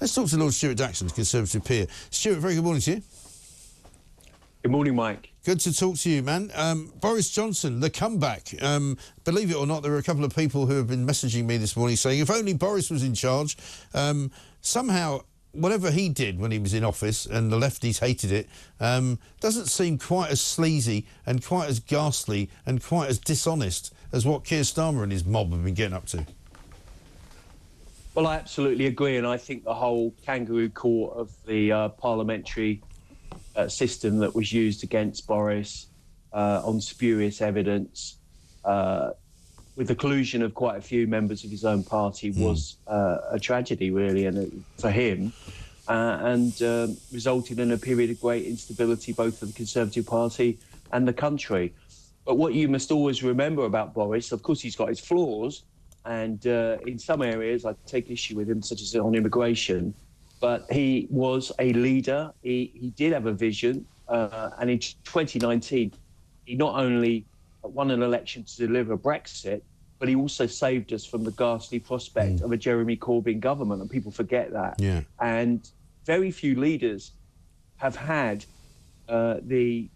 Let's talk to Lord Stuart Jackson, Conservative peer. Stuart, very good morning to you. Good morning, Mike. Good to talk to you, man. Boris Johnson, the comeback. Believe it or not, there were a couple of people who have been messaging me this morning saying if only Boris was in charge, somehow whatever he did when he was in office, and the lefties hated it, doesn't seem quite as sleazy and quite as ghastly and quite as dishonest as what Keir Starmer and his mob have been getting up to. Well, I absolutely agree, and I think the whole kangaroo court of the parliamentary system that was used against Boris on spurious evidence, with the collusion of quite a few members of his own party, was a tragedy, really, and for him, and resulted in a period of great instability both for the Conservative Party and the country. But what you must always remember about Boris, of course, he's got his flaws, and in some areas I take issue with him, such as on immigration. But he was a leader. He did have a vision. And in 2019, he not only won an election to deliver Brexit, but he also saved us from the ghastly prospect of a Jeremy Corbyn government. And people forget that. Yeah. And very few leaders have had the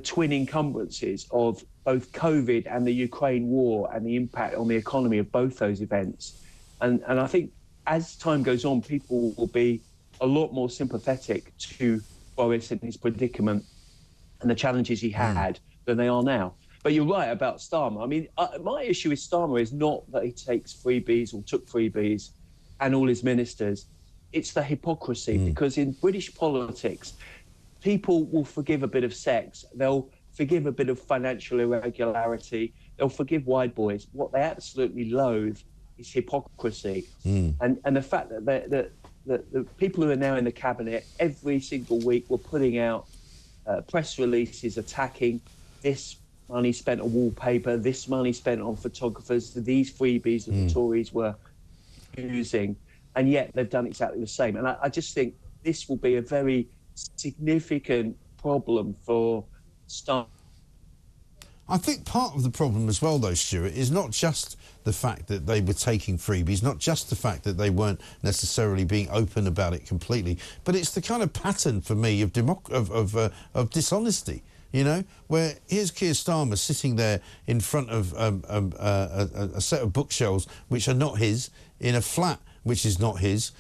twin encumbrances of both COVID and the Ukraine war and the impact on the economy of both those events. And I think as time goes on, people will be a lot more sympathetic to Boris and his predicament and the challenges he had than they are now. But you're right about Starmer. I mean, my issue with Starmer is not that he takes freebies or took freebies and all his ministers. It's the hypocrisy, because in British politics, people will forgive a bit of sex. They'll forgive a bit of financial irregularity. They'll forgive wide boys. What they absolutely loathe is hypocrisy. And the fact that the people who are now in the cabinet every single week were putting out press releases attacking this money spent on wallpaper, this money spent on photographers, these freebies that the Tories were using, and yet they've done exactly the same. And I just think this will be a very significant problem for Starmer. I think part of the problem as well, though, Stuart, is not just the fact that they were taking freebies, not just the fact that they weren't necessarily being open about it completely, but it's the kind of pattern for me of dishonesty. You know, where here's Keir Starmer sitting there in front of a set of bookshelves which are not his, in a flat which is not his,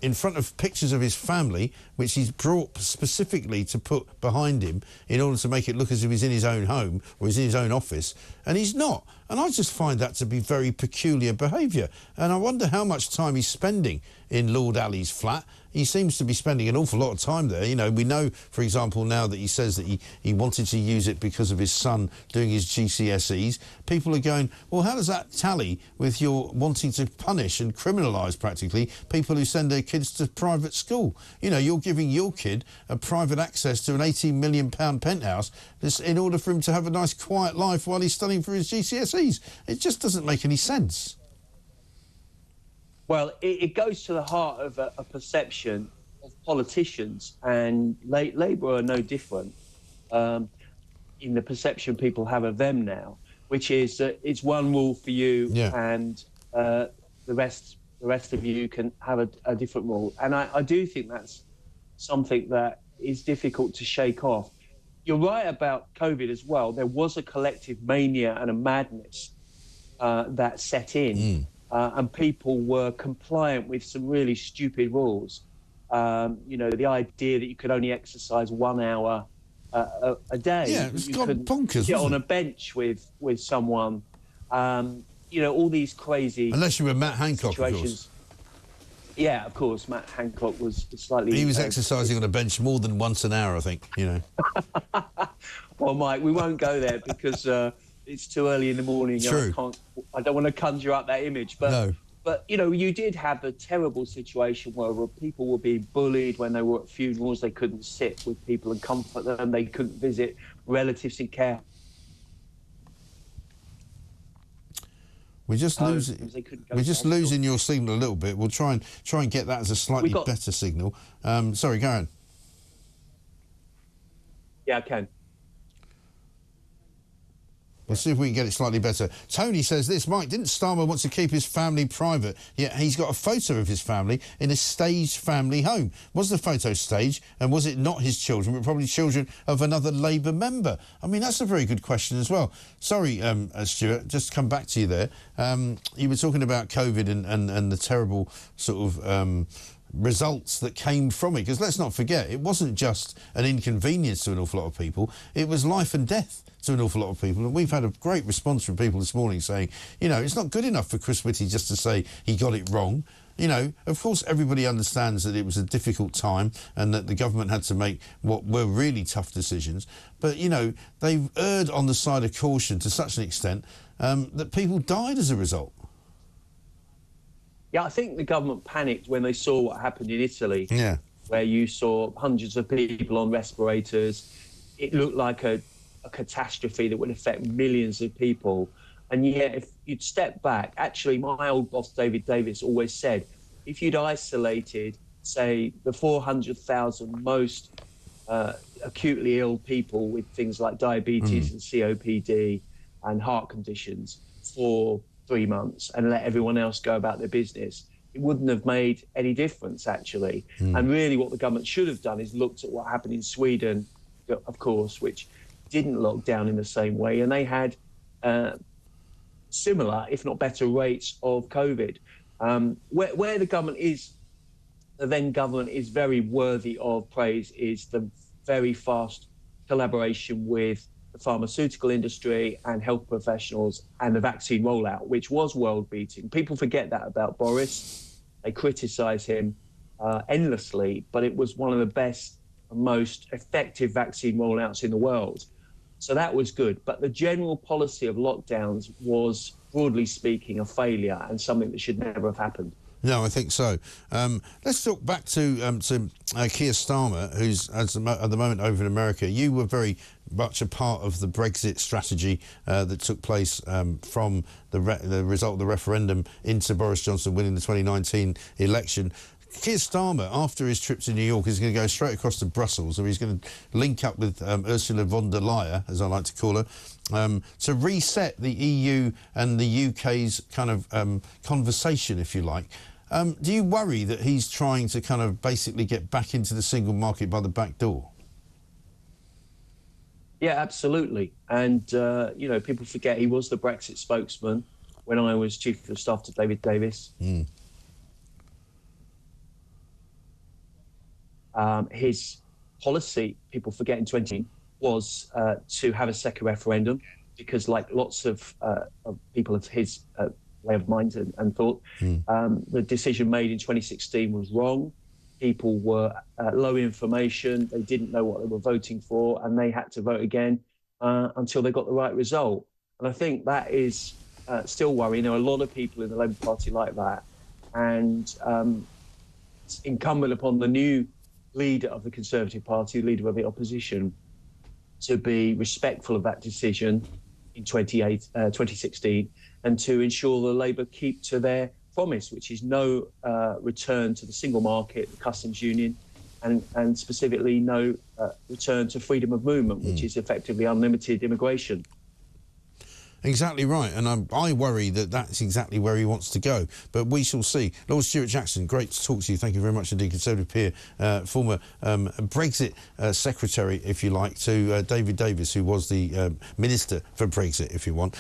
in front of pictures of his family, which he's brought specifically to put behind him in order to make it look as if he's in his own home or he's in his own office, and he's not. And I just find that to be very peculiar behaviour. And I wonder how much time he's spending in Lord Ali's flat. He seems to be spending an awful lot of time there. You know, we know, for example, now that he says that he wanted to use it because of his son doing his GCSEs. People are going, well, how does that tally with your wanting to punish and criminalise, practically, people who send their kids to private school? You know, you're giving your kid a private access to an £18 million penthouse in order for him to have a nice, quiet life while he's studying for his GCSEs. It just doesn't make any sense. Well, it goes to the heart of a perception of politicians, and Labour are no different in the perception people have of them now, which is that it's one rule for you, and the rest of you can have a different rule. And I do think that's something that is difficult to shake off. You're right about COVID as well. There was a collective mania and a madness that set in. And people were compliant with some really stupid rules. You know, the idea that you could only exercise 1 hour a day. Yeah, it's got bonkers. Get on a bench with someone. You know, all these crazy. Unless you were Matt Hancock, situations. of course. Yeah, of course. Matt Hancock was slightly. He was exercising on a bench more than once an hour, I think. You know. Well, Mike, we won't go there because. It's too early in the morning. True. I don't want to conjure up that image. But, no. But, you know, you did have a terrible situation where people were being bullied when they were at funerals. They couldn't sit with people and comfort them. They couldn't visit relatives in care. We're just losing your signal a little bit. We'll try and get that as a slightly better signal. Sorry, go on. Yeah, I can. We'll see if we can get it slightly better. Tony says this, Mike, didn't Starmer want to keep his family private? Yet he's got a photo of his family in a staged family home. Was the photo staged, and was it not his children, but probably children of another Labour member? I mean, that's a very good question as well. Sorry, Stuart, just to come back to you there. You were talking about COVID and the terrible sort of results that came from it, because let's not forget, it wasn't just an inconvenience to an awful lot of people, it was life and death to an awful lot of people. And we've had a great response from people this morning saying, you know, it's not good enough for Chris Whitty just to say he got it wrong. You know, of course everybody understands that it was a difficult time and that the government had to make what were really tough decisions, but you know, they erred on the side of caution to such an extent that people died as a result. Yeah, I think the government panicked when they saw what happened in Italy, where you saw hundreds of people on respirators. It looked like a catastrophe that would affect millions of people. And yet, if you'd step back, actually, my old boss, David Davis, always said, if you'd isolated, say, the 400,000 most acutely ill people with things like diabetes and COPD and heart conditions for 3 months and let everyone else go about their business, it wouldn't have made any difference, actually. And really what the government should have done is looked at what happened in Sweden, of course, which didn't lock down in the same way. And they had similar, if not better, rates of COVID. Where the government is, the then government is very worthy of praise, is the very fast collaboration with the pharmaceutical industry and health professionals and the vaccine rollout, which was world-beating. People forget that about Boris. They criticise him endlessly, but it was one of the best and most effective vaccine rollouts in the world. So that was good. But the general policy of lockdowns was, broadly speaking, a failure and something that should never have happened. No, I think so. Let's talk back to Keir Starmer, who's at the moment over in America. You were very much a part of the Brexit strategy that took place from the result of the referendum into Boris Johnson winning the 2019 election. Keir Starmer, after his trip to New York, is going to go straight across to Brussels, or he's going to link up with Ursula von der Leyen, as I like to call her, to reset the EU and the UK's kind of conversation, if you like. Do you worry that he's trying to kind of basically get back into the single market by the back door? Yeah, absolutely. And, you know, people forget he was the Brexit spokesman when I was Chief of Staff to David Davis. His policy, people forget in 2020, was to have a second referendum because, like lots of people of his way of mind and thought, the decision made in 2016 was wrong. People were low information, they didn't know what they were voting for, and they had to vote again until they got the right result. And I think that is still worrying. There are a lot of people in the Labour Party like that. And it's incumbent upon the new leader of the Conservative Party, leader of the opposition, to be respectful of that decision in 2016 and to ensure the Labour keep to their promise, which is no return to the single market, the customs union, and specifically no return to freedom of movement, which is effectively unlimited immigration. Exactly right, and I worry that that's exactly where he wants to go, but we shall see. Lord Stuart Jackson, great to talk to you. Thank you very much indeed. Conservative peer, former Brexit secretary, if you like, to David Davis, who was the Minister for Brexit, if you want.